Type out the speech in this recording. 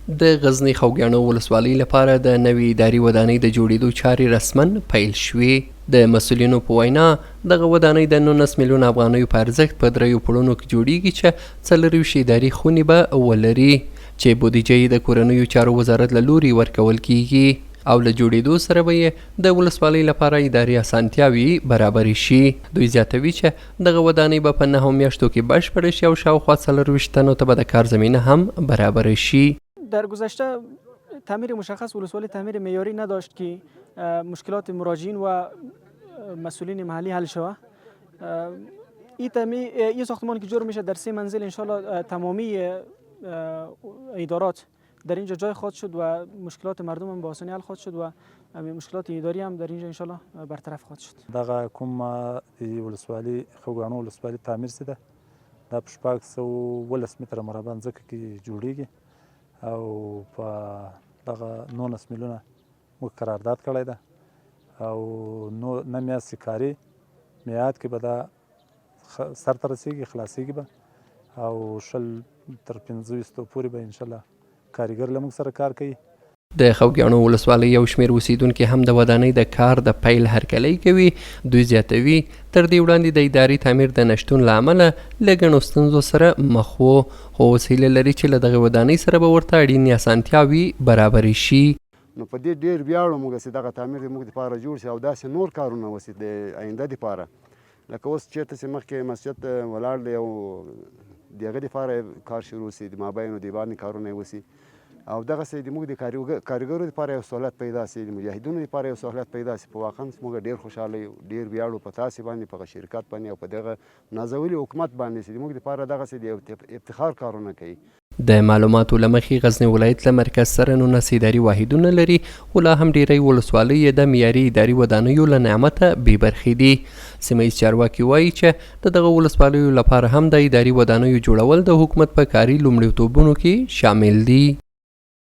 د غزني خوګياڼو ولسوالۍ لپاره د نوې اداري ودانۍ د جوړېدو چارې رسما پیل شوې. د مسؤلینو په وینا دغه ودانۍ د 19 میلیونه افغانیو په ارزښت په 3 پوړونو کې جوړیږي چې 24 اداري خونې به ولري چې بودجې د کورنیو چارو وزارت له لوري ورکول کیږي او له جوړېدو سره به یې د ولسوالۍ لپاره اداري اسانتیاوي برابرې شي. دوی زیاتوي چې دغه ودانۍ به په 9 میاشتو کې بشپړه شي او شاوخوا 24 تنو ته به د کار زمینه هم برابر شي. در گذشته تعمیر مشخص ولسوالی تعمیر معیاری نداشت که مشکلات مراجعین و مسئولین محلی حل شود. این ساختمان که جور میشه در 3 منزل انشالله تمامی ادارات در اینجا جای خواهد شد و مشکلات مردم هم به آسانی حل خواهد شد و مشکلات اداری هم در اینجا انشالله برطرف خواهد شد. دغه کوم ولسوالی خوګياڼو ولسوالی تعمیر شده دا په 610 متره مربع ځمکه کې جوړیږي او په دغه 19 میلیونه موږ قرارداد کړی ده او نه میاشتې کاري میعاد کې به دا سرته رسیږي خلاصیږي به او 20 تر 25 پورې به انشاءالله کارګر له موږ سره کار کوي. د خوګياڼو ولسوالۍ یو شمېر اوسیدونکي هم د ودانۍ د کار د پیل هرکلی کوي. دوی زیاتوي تر دې وړاندې د اداري تعمیر د نشتون له امله له ګڼو ستونزو سره مخ وو، خو اوس هیله لري چې له دغې ودانۍ سره به ورته اړینې اسانتیاوي برابرې شي. نو په دې ډېر ویاړو موږ چې دغه تعمیر زموږ دپاره جوړ شي او داسې نور کارونه وشي د آینده دپاره. لکه اوس چېرته چې مخکې مسجد ولاړ دی او د هغه دپاره کار شروع شي، د مابینو د باندې کارونه یې وشي او دغسې د موږ د کارګرو دپاره یو سهولت پیدا شي، د مجاهدینو دپاره یو سهولت پیدا شي. په واقعا موږ ډېر خوشحاله یو، ډېر ویاړو په تاسې باندې، په شرکت باندې او په دغه نازولي حکومت باندې چې موږ دپاره دغسې د افتخار کارونه کوي. د معلوماتو له مخې غزني ولایت له مرکز سره 19 اداري واحدونه لري، خو لا هم ډیری ولسوالۍ یې د معیاري اداري ودانیو له نعمته بې برخې دي. سیمهییز چارواکي وایي چې د دغه ولسوالیو لپاره هم د اداري ودانیو جوړول د حکومت په کاري لومړیتوبونو کې شامل دي.